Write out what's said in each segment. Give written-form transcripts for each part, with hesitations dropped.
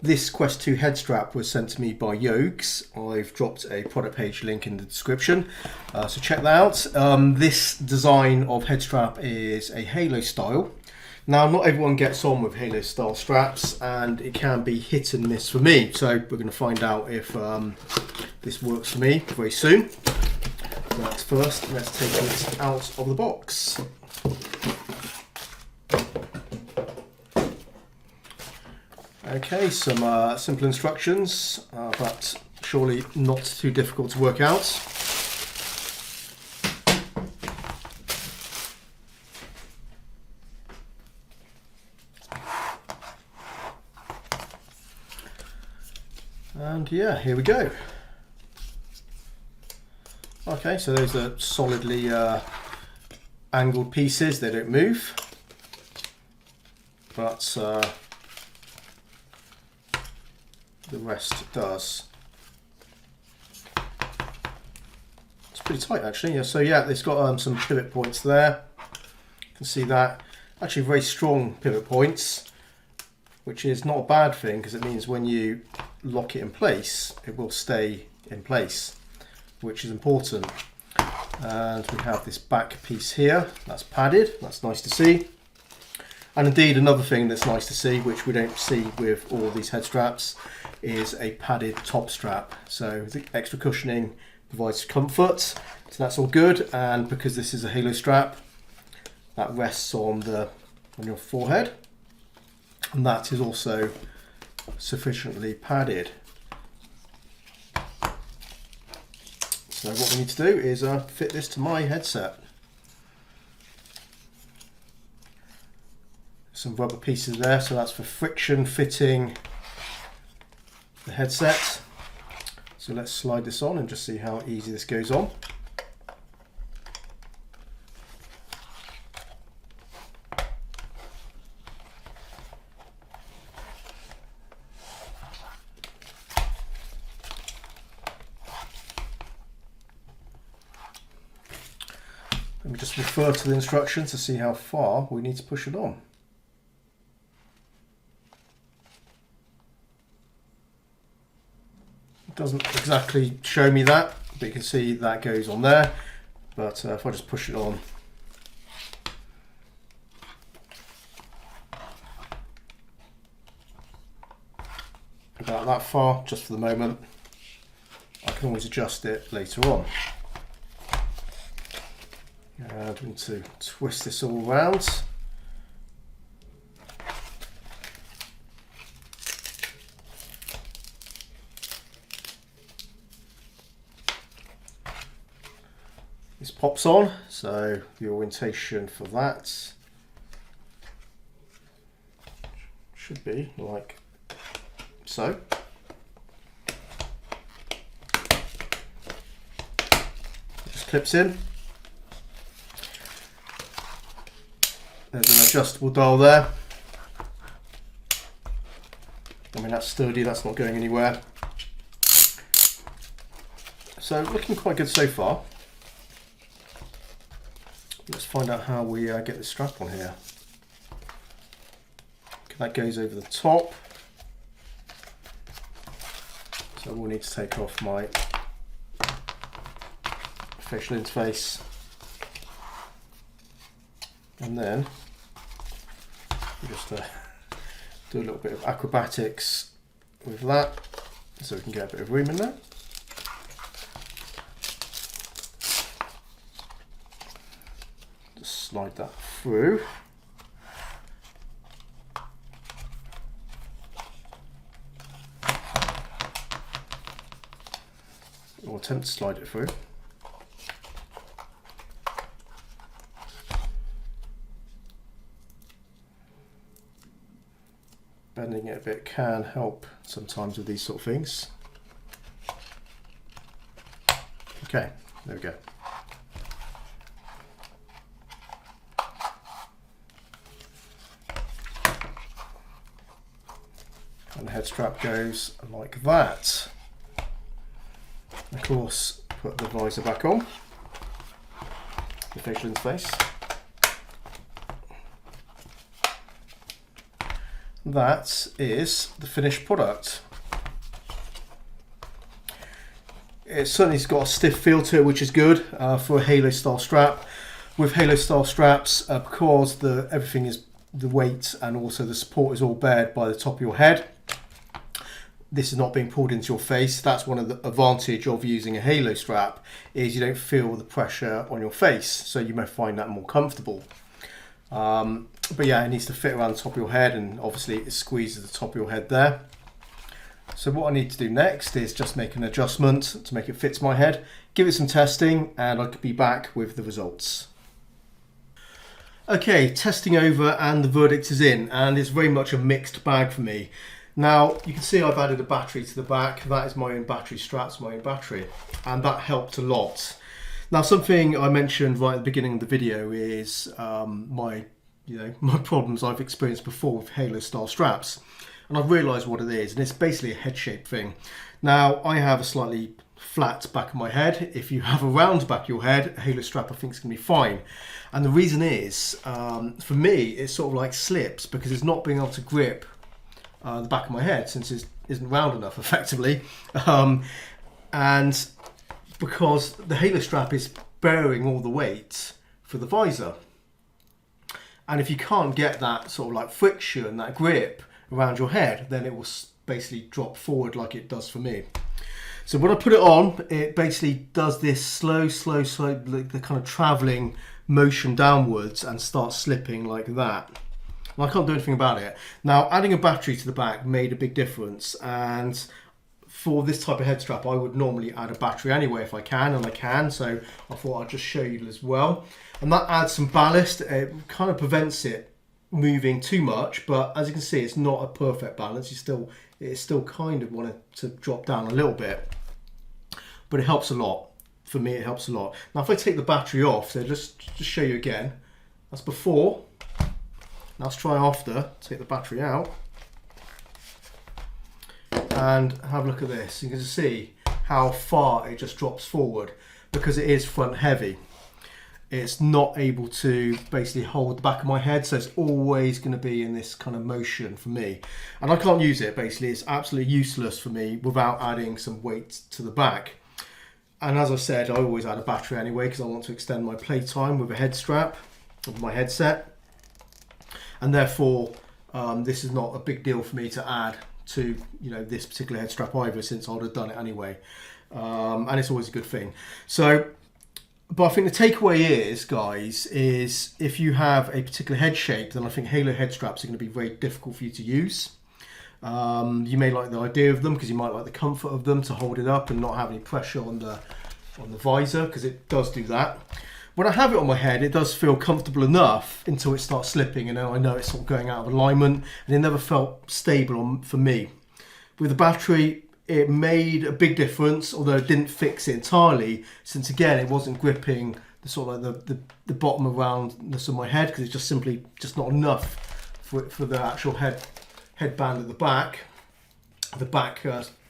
This Quest 2 head strap was sent to me by YOGES. I've dropped a product page link in the description, so check that out. This design of head strap is a halo style. Now, not everyone gets on with halo style straps, and it can be hit and miss for me. So we're going to find out if this works for me very soon. But first, let's take it out of the box. Okay, some simple instructions, but surely not too difficult to work out. And yeah, here we go. Okay, so those are solidly angled pieces, they don't move, but the rest does. It's pretty tight actually. Yeah, so yeah, it's got some pivot points there. You can see that. Actually very strong pivot points, which is not a bad thing because it means when you lock it in place, it will stay in place, which is important. And we have this back piece here, that's padded, that's nice to see. And indeed another thing that's nice to see, which we don't see with all these head straps, is a padded top strap. So the extra cushioning provides comfort, so that's all good. And because this is a halo strap, that rests on your forehead, and that is also sufficiently padded. So what we need to do is fit this to my headset. Some rubber pieces there, so that's for friction fitting the headset. So let's slide this on and just see how easy this goes on. Let me just refer to the instructions to see how far we need to push it on. It doesn't exactly show me that, but you can see that goes on there. But if I just push it on, about that far, just for the moment. I can always adjust it later on. And we need to twist this all around. This pops on, so the orientation for that should be like so. Just clips in. There's an adjustable dial there. I mean, that's sturdy, that's not going anywhere. So looking quite good so far. Let's find out how we get the strap on here. That goes over the top. So we'll need to take off my facial interface. And then we just do a little bit of acrobatics with that so we can get a bit of room in there. Just slide that through. Or attempt to slide it through. Bending it a bit can help sometimes with these sort of things. Okay, there we go. And the head strap goes like that. Of course, put the visor back on, the facial interface. that is the finished product. It certainly's got a stiff feel to it, which is good for a halo style strap. With halo style straps, because everything is the weight and also the support is all bared by the top of your head, this is not being pulled into your face. That's one of the advantage of using a halo strap, is you don't feel the pressure on your face, so you may find that more comfortable. But yeah, it needs to fit around the top of your head, and obviously it squeezes the top of your head there. So what I need to do next is just make an adjustment to make it fit my head, give it some testing, and I could be back with the results. Okay, testing over and the verdict is in, and it's very much a mixed bag for me. Now, you can see I've added a battery to the back. That is my own battery straps, my own battery, and that helped a lot. Now, something I mentioned right at the beginning of the video is my problems I've experienced before with halo style straps. And I've realised what it is, and it's basically a head shape thing. Now, I have a slightly flat back of my head. If you have a round back of your head, a halo strap I think is going to be fine. And the reason is, for me, it's sort of like slips, because it's not being able to grip the back of my head, since it isn't round enough, effectively. And because the halo strap is bearing all the weight for the visor. And if you can't get that sort of like friction, that grip around your head, then it will basically drop forward like it does for me. So when I put it on, it basically does this slow, like the kind of traveling motion downwards and starts slipping like that. And I can't do anything about it. Now, adding a battery to the back made a big difference, and for this type of head strap I would normally add a battery anyway if I can, and I can, so I thought I'd just show you as well. And that adds some ballast. It kind of prevents it moving too much, but as you can see, it's not a perfect balance. It still kind of wanted to drop down a little bit, but it helps a lot. For me, it helps a lot. Now, if I take the battery off, so just show you again, that's before. Now let's try after. Take the battery out and have a look at this. You can see how far it just drops forward, because it is front heavy. It's not able to basically hold the back of my head, so it's always going to be in this kind of motion for me. And I can't use it, basically. It's absolutely useless for me without adding some weight to the back. And as I said, I always add a battery anyway, because I want to extend my playtime with a head strap, with my headset. And therefore, this is not a big deal for me to add to this particular head strap either, since I would have done it anyway. And it's always a good thing. But I think the takeaway is, guys, is if you have a particular head shape, then I think halo head straps are going to be very difficult for you to use. You may like the idea of them, because you might like the comfort of them to hold it up and not have any pressure on the visor, because it does do that. When I have it on my head, it does feel comfortable enough until it starts slipping, and then I know it's sort of going out of alignment, and it never felt stable for me. With the battery, it made a big difference, although it didn't fix it entirely, since again it wasn't gripping the sort of like the bottom around of my head, because it's just simply not enough for the actual headband at the back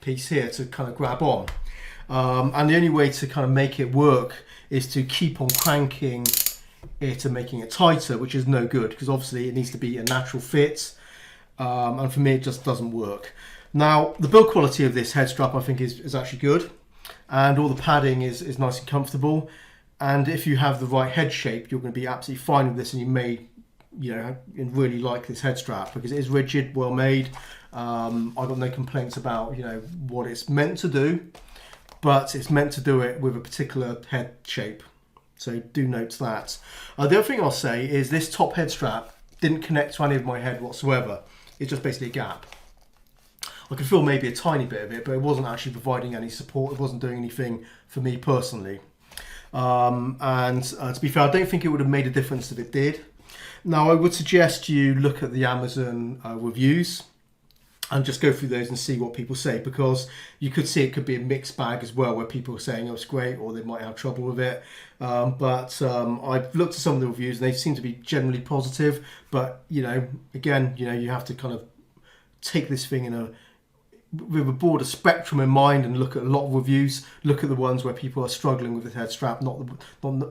piece here to kind of grab on. And the only way to kind of make it work is to keep on cranking it and making it tighter, which is no good, because obviously it needs to be a natural fit, and for me it just doesn't work. Now, the build quality of this head strap I think is actually good, and all the padding is nice and comfortable, and if you have the right head shape, you're going to be absolutely fine with this, and you may really like this head strap, because it is rigid, well made. I've got no complaints about what it's meant to do, but it's meant to do it with a particular head shape, so do note that. The other thing I'll say is this top head strap didn't connect to any of my head whatsoever. It's just basically a gap. I could feel maybe a tiny bit of it, but it wasn't actually providing any support. It wasn't doing anything for me personally. To be fair, I don't think it would have made a difference if it did. Now, I would suggest you look at the Amazon reviews and just go through those and see what people say, because you could see it could be a mixed bag as well, where people are saying, oh, it's great, or they might have trouble with it. But I've looked at some of the reviews and they seem to be generally positive. But, again, you have to kind of take this thing with a broader spectrum in mind and look at a lot of reviews. Look at the ones where people are struggling with the head strap, not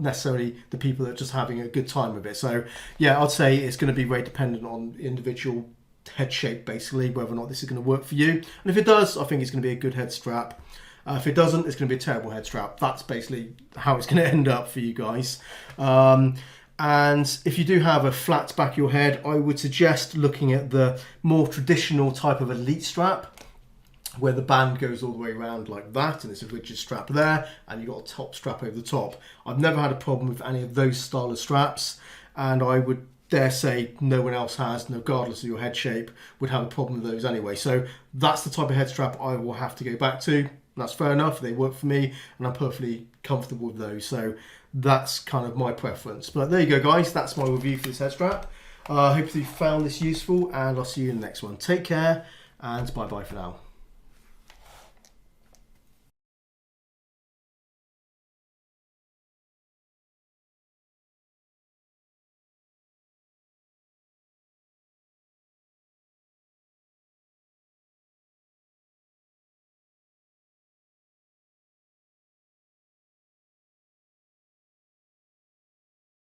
necessarily the people that are just having a good time with it. So yeah, I'd say it's going to be very dependent on individual head shape, basically, whether or not this is going to work for you. And if it does, I think it's going to be a good head strap. If it doesn't, it's going to be a terrible head strap. That's basically how it's going to end up for you guys. And if you do have a flat back of your head, I would suggest looking at the more traditional type of elite strap, where the band goes all the way around like that, and it's a rigid strap there, and you've got a top strap over the top. I've never had a problem with any of those style of straps, and I would dare say no one else has, regardless of your head shape, would have a problem with those anyway. So that's the type of head strap I will have to go back to. That's fair enough, they work for me, and I'm perfectly comfortable with those. So that's kind of my preference. But there you go, guys, that's my review for this head strap. I hope you found this useful, and I'll see you in the next one. Take care, and bye-bye for now.